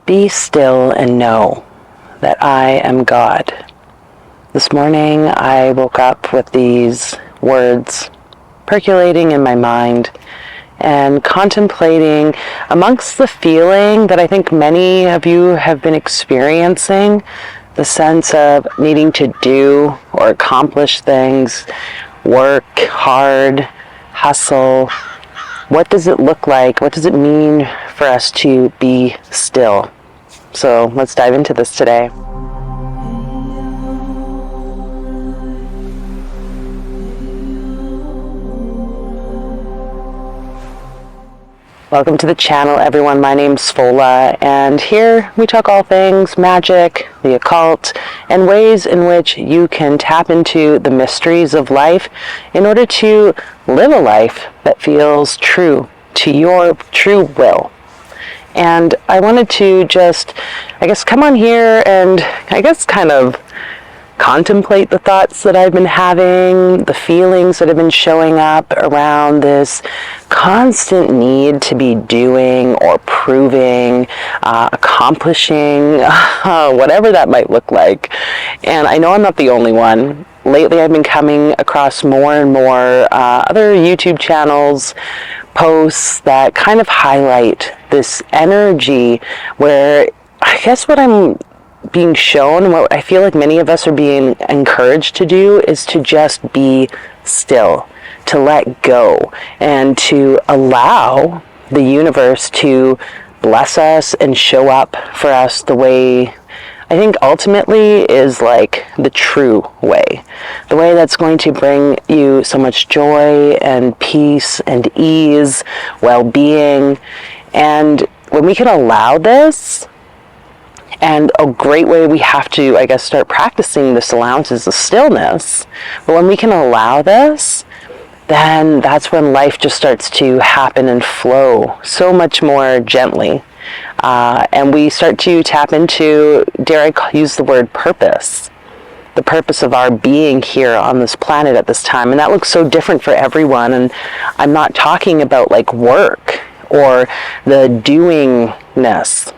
Be still and know that I am God. This morning I woke up with these words percolating in my mind and contemplating amongst the feeling that I think many of you have been experiencing, the sense of needing to do or accomplish things, work hard, hustle. What does it look like? What does it mean for us to be still? So let's dive into this today. Welcome to the channel, everyone. My name's Fola, and here we talk all things magic, the occult, and ways in which you can tap into the mysteries of life in order to live a life that feels true to your true will. And I wanted to just, come on here and kind of contemplate the thoughts that I've been having, the feelings that have been showing up around this constant need to be doing or proving, accomplishing, whatever that might look like. And I know I'm not the only one. Lately I've been coming across more and more other YouTube channels, posts that kind of highlight this energy where what I'm being shown, what I feel like many of us are being encouraged to do, is to just be still, to let go, and to allow the universe to bless us and show up for us the way I think ultimately is like the true way, the way that's going to bring you so much joy and peace and ease, well-being. And when we can allow this, and a great way we have to, start practicing this allowance is the stillness. But when we can allow this, then that's when life just starts to happen and flow so much more gently. And we start to tap into, dare I use the word purpose, the purpose of our being here on this planet at this time. And that looks so different for everyone. And I'm not talking about like work or the doingness.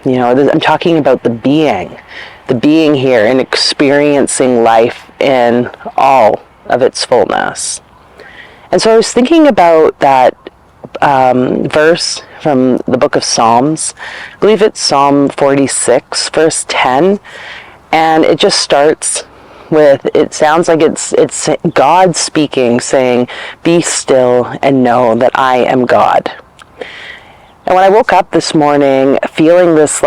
I'm talking about the being here and experiencing life in all of its fullness. And so I was thinking about that verse from the book of Psalms. I believe it's Psalm 46, verse 10. And it just starts with, it sounds like it's God speaking, saying, "Be still and know that I am God." And when I woke up this morning feeling this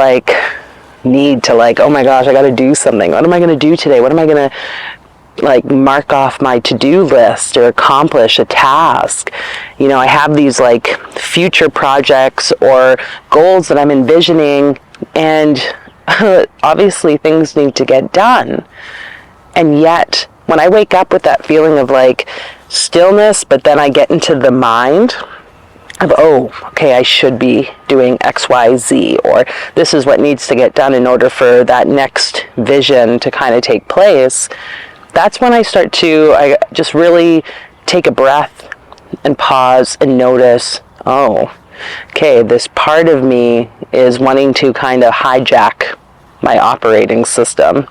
need to oh my gosh, I got to do something. What am I going to do today? What am I going to mark off my to-do list or accomplish a task? I have these future projects or goals that I'm envisioning, and obviously things need to get done. And yet when I wake up with that feeling of stillness, but then I get into the mind of, I should be doing X, Y, Z, or this is what needs to get done in order for that next vision to kind of take place. That's when I start to just really take a breath and pause and notice, this part of me is wanting to kind of hijack my operating system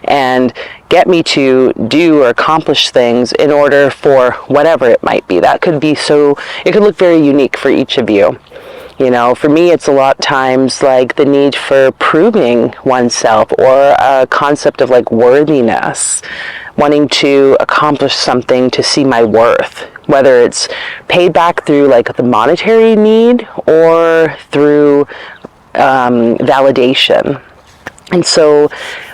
and get me to do or accomplish things in order for whatever it might be. That could be it could look very unique for each of you. For me, it's a lot of times the need for proving oneself, or a concept of worthiness, wanting to accomplish something to see my worth, whether it's paid back through the monetary need or through validation. And so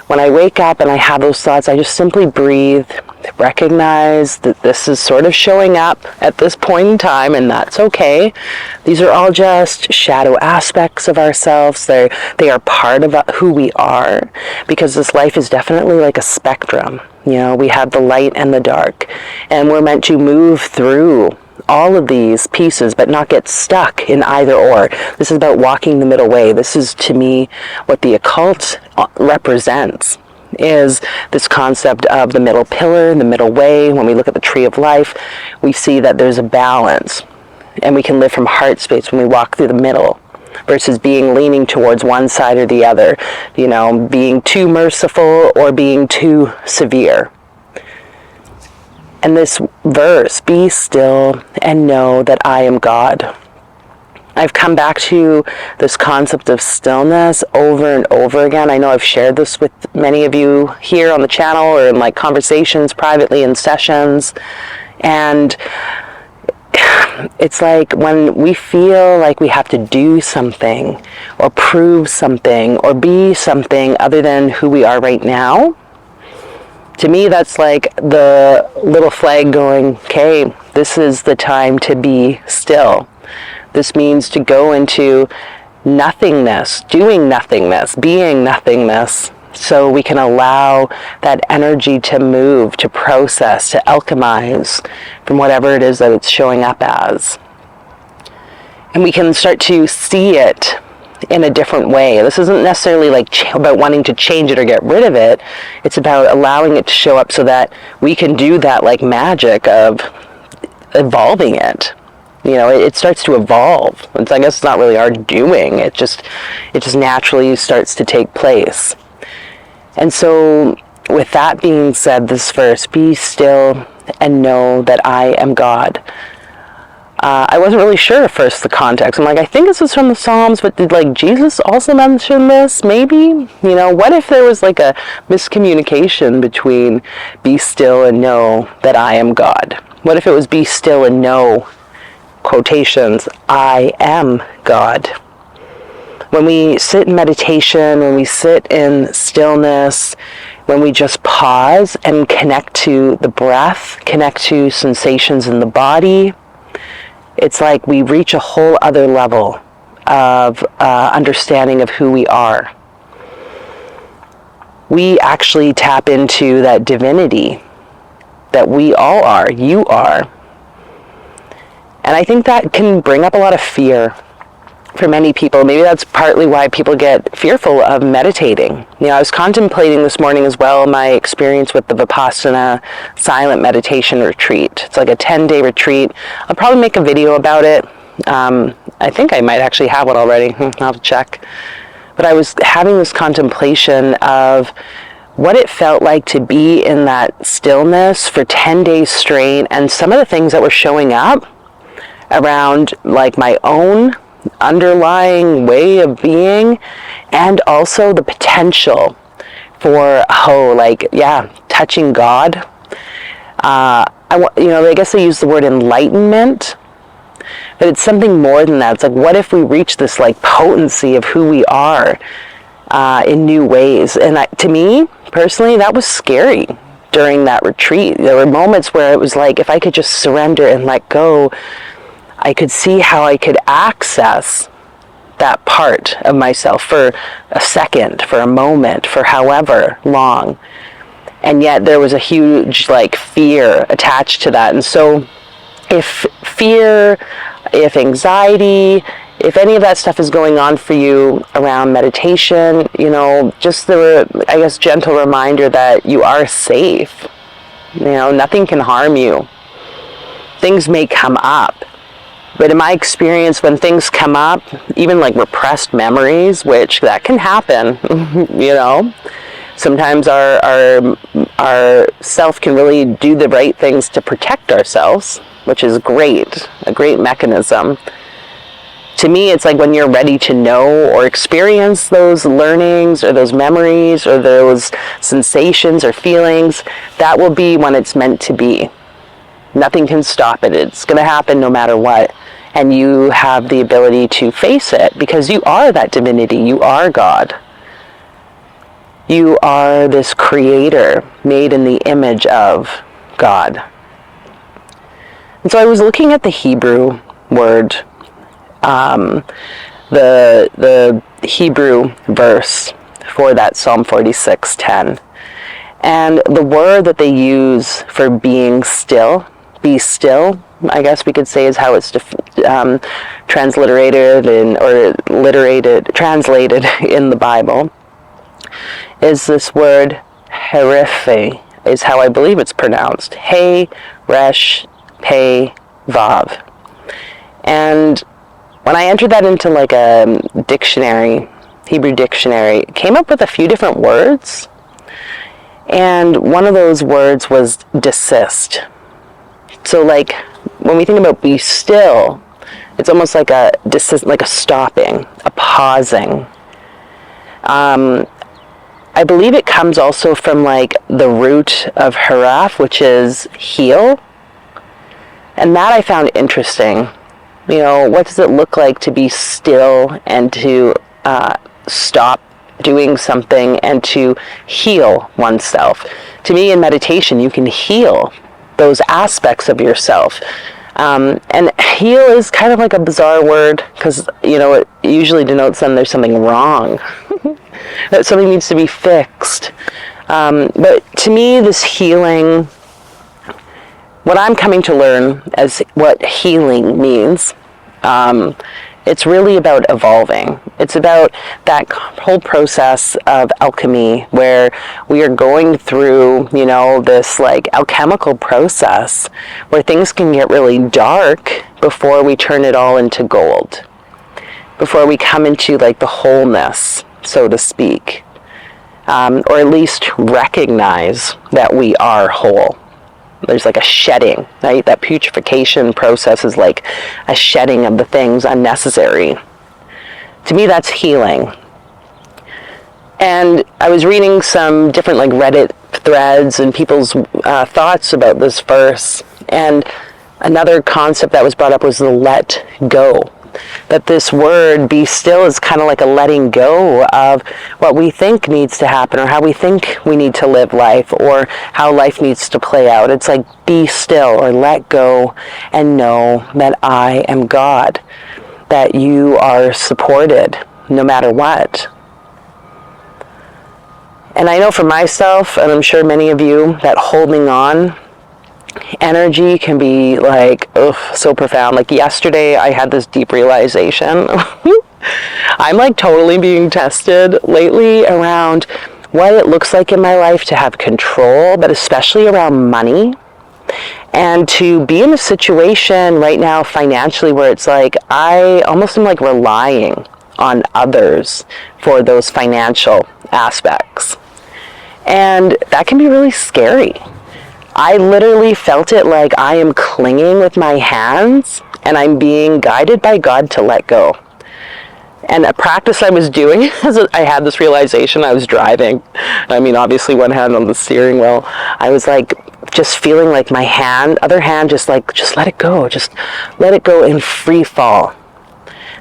when I wake up and I have those thoughts, I just simply breathe, recognize that this is sort of showing up at this point in time, and that's okay. These are all just shadow aspects of ourselves. They are part of who we are, because this life is definitely like a spectrum. We have the light and the dark, and we're meant to move through all of these pieces, but not get stuck in either or. This is about walking the middle way. This is, to me, what the occult represents, is this concept of the middle pillar, the middle way. When we look at the tree of life, we see that there's a balance, and we can live from heart space when we walk through the middle. versus leaning towards one side or the other, being too merciful or being too severe. And this verse, be still and know that I am God. I've come back to this concept of stillness over and over again. I know I've shared this with many of you here on the channel or in like conversations privately in sessions. And it's like when we feel like we have to do something or prove something or be something other than who we are right now, to me that's like the little flag going, okay, this is the time to be still. This means to go into nothingness, doing nothingness, being nothingness, so we can allow that energy to move, to process, to alchemize from whatever it is that it's showing up as. And we can start to see it in a different way. This isn't necessarily like about wanting to change it or get rid of it. It's about allowing it to show up so that we can do that like magic of evolving it. It starts to evolve. I guess it's not really our doing. It just naturally starts to take place. And so with that being said, this verse, be still and know that I am God. I wasn't really sure at first the context. I'm like, I think this is from the Psalms, but did like Jesus also mention this? Maybe? What if there was like a miscommunication between be still and know that I am God? What if it was be still and know, quotations, I am God? When we sit in meditation, when we sit in stillness, when we just pause and connect to the breath, connect to sensations in the body, it's like we reach a whole other level of understanding of who we are. We actually tap into that divinity that we all are, you are. And I think that can bring up a lot of fear for many people. Maybe that's partly why people get fearful of meditating. I was contemplating this morning as well my experience with the Vipassana silent meditation retreat. It's like a 10-day retreat. I'll probably make a video about it. I think I might actually have one already. I'll have to check. But I was having this contemplation of what it felt like to be in that stillness for 10 days straight, and some of the things that were showing up around like my own underlying way of being, and also the potential for touching God. I guess they use the word enlightenment, but it's something more than that. It's like, what if we reach this like potency of who we are in new ways? And to me personally, that was scary during that retreat. There were moments where it was like, if I could just surrender and let go, I could see how I could access that part of myself for a second, for a moment, for however long. And yet there was a huge fear attached to that. And so if fear, if anxiety, if any of that stuff is going on for you around meditation, just the, gentle reminder that you are safe. Nothing can harm you. Things may come up. But in my experience, when things come up, even like repressed memories, which that can happen, sometimes our self can really do the right things to protect ourselves, which is great, a great mechanism. To me, it's like when you're ready to know or experience those learnings or those memories or those sensations or feelings, that will be when it's meant to be. Nothing can stop it. It's going to happen no matter what. And you have the ability to face it because you are that divinity. You are God. You are this creator made in the image of God. And so I was looking at the Hebrew word, the Hebrew verse for that Psalm 46:10. And the word that they use for being still, be still, I guess we could say is how it's transliterated translated in the Bible, is this word herefe, is how I believe it's pronounced. He, resh, pe, vav. And when I entered that into like a dictionary, Hebrew dictionary, it came up with a few different words. And one of those words was desist. So like when we think about be still, it's almost like a desist, like a stopping, a pausing. I believe it comes also from like the root of haraf, which is heal. And that I found interesting. You know, what does it look like to be still and to stop doing something and to heal oneself? To me, in meditation, you can heal those aspects of yourself. And heal is kind of like a bizarre word because, you know, it usually denotes then there's something wrong, that something needs to be fixed. But to me, this healing, what I'm coming to learn as what healing means, it's really about evolving. It's about that whole process of alchemy where we are going through, you know, this like alchemical process where things can get really dark before we turn it all into gold, before we come into like the wholeness, so to speak, or at least recognize that we are whole. There's like a shedding, right? That putrefaction process is like a shedding of the things unnecessary. To me, that's healing. And I was reading some different like Reddit threads and people's thoughts about this verse. And another concept that was brought up was the let go. That this word, be still, is kind of like a letting go of what we think needs to happen or how we think we need to live life or how life needs to play out. It's like be still or let go and know that I am God, that you are supported no matter what. And I know for myself, and I'm sure many of you, that holding on energy can be like, so profound. Like yesterday, I had this deep realization. I'm like totally being tested lately around what it looks like in my life to have control, but especially around money. And to be in a situation right now financially where it's like, I almost am like relying on others for those financial aspects. And that can be really scary. I literally felt it like I am clinging with my hands and I'm being guided by God to let go. And a practice I was doing as I had this realization, I was driving. I mean, obviously one hand on the steering wheel. I was like, just feeling like my other hand, just let it go. Just let it go in free fall.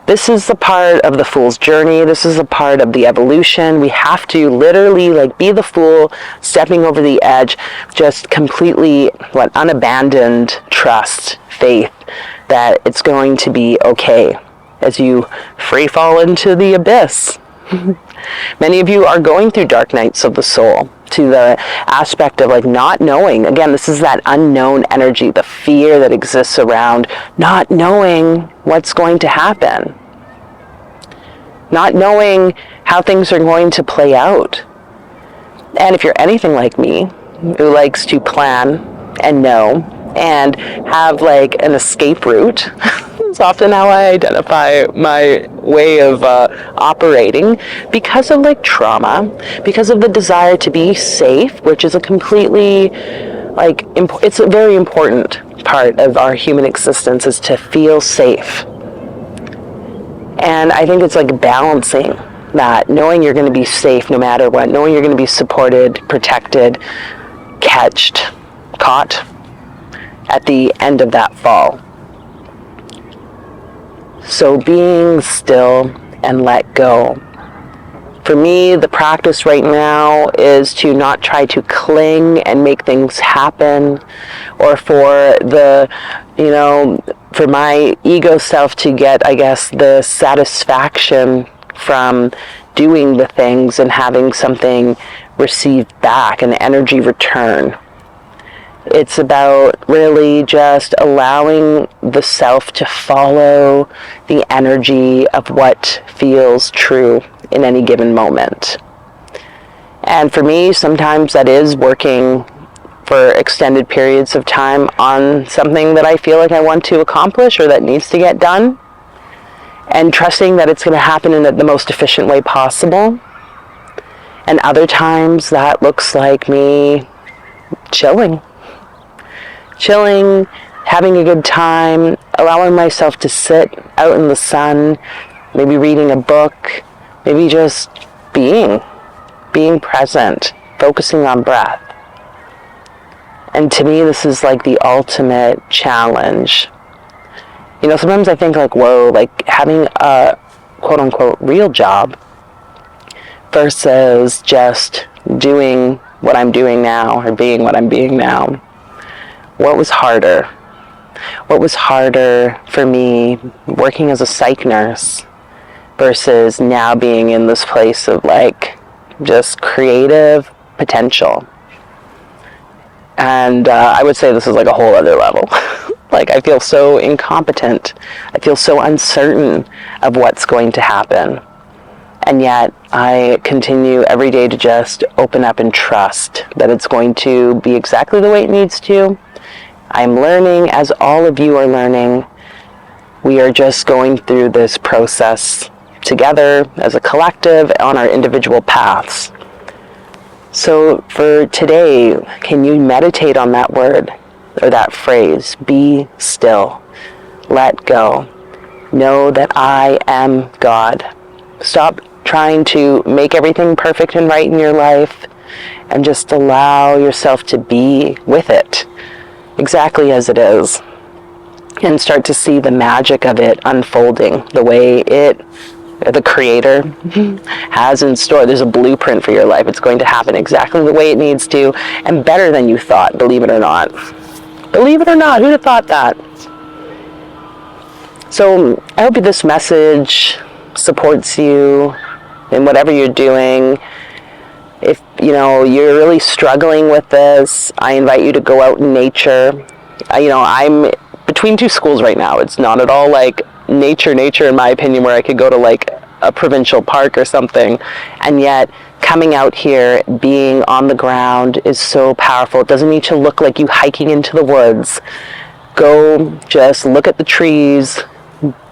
This is the part of the fool's journey. This is a part of the evolution. We have to literally like be the fool, stepping over the edge, just completely unabandoned trust, faith that it's going to be okay as you free fall into the abyss. Many of you are going through dark nights of the soul, to the aspect of like not knowing. Again, this is that unknown energy, the fear that exists around not knowing what's going to happen, not knowing how things are going to play out. And if you're anything like me, who likes to plan and know and have like an escape route, it's often how I identify my way of operating, because of like trauma, because of the desire to be safe, which is a completely like it's a very important part of our human existence, is to feel safe. And I think it's like balancing that, knowing you're going to be safe no matter what, knowing you're going to be supported, protected, caught at the end of that fall. So being still and let go. For me, the practice right now is to not try to cling and make things happen, or for for my ego self to get, I guess, the satisfaction from doing the things and having something received back, an energy return. It's about really just allowing the self to follow the energy of what feels true in any given moment. And for me, sometimes that is working for extended periods of time on something that I feel like I want to accomplish or that needs to get done. and trusting that it's going to happen in the most efficient way possible. And other times that looks like me chilling, having a good time, allowing myself to sit out in the sun, maybe reading a book, maybe just being present, focusing on breath. And to me, this is like the ultimate challenge. You know, sometimes I think like, whoa, like having a quote unquote real job versus just doing what I'm doing now or being what I'm being now. What was harder? What was harder for me working as a psych nurse versus now being in this place of like just creative potential? And I would say this is like a whole other level. Like I feel so incompetent. I feel so uncertain of what's going to happen. And yet I continue every day to just open up and trust that it's going to be exactly the way it needs to. I'm learning as all of you are learning. We are just going through this process together as a collective on our individual paths. So for today, can you meditate on that word or that phrase? Be still. Let go. Know that I am God. Stop trying to make everything perfect and right in your life and just allow yourself to be with it exactly as it is and start to see the magic of it unfolding the way the Creator has in store. There's a blueprint for your life. It's going to happen exactly the way it needs to and better than you thought, believe it or not. Believe it or not, who'd have thought that? So I hope this message supports you in whatever you're doing. If you know you're really struggling with this, I invite you to go out in nature. I'm between two schools right now. It's not at all like nature in my opinion, where I could go to like a provincial park or something, and yet coming out here, being on the ground is so powerful. It doesn't need to look like you hiking into the woods. Go just look at the trees,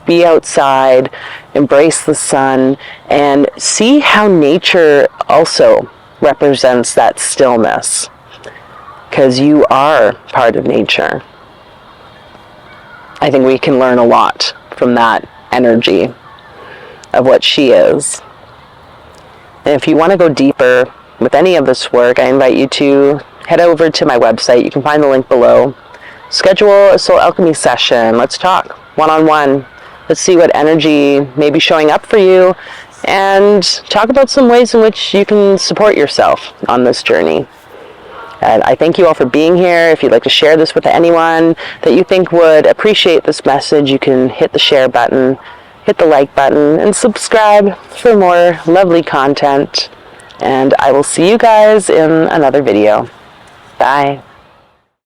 be outside, embrace the sun, and see how nature also represents that stillness, because you are part of nature. I think we can learn a lot from that energy of what she is. And if you want to go deeper with any of this work, I invite you to head over to my website. You can find the link below. Schedule a soul alchemy session. Let's talk one-on-one. Let's see what energy may be showing up for you and talk about some ways in which you can support yourself on this journey. And I thank you all for being here. If you'd like to share this with anyone that you think would appreciate this message, you can hit the share button, hit the like button, and subscribe for more lovely content. And I will see you guys in another video. Bye.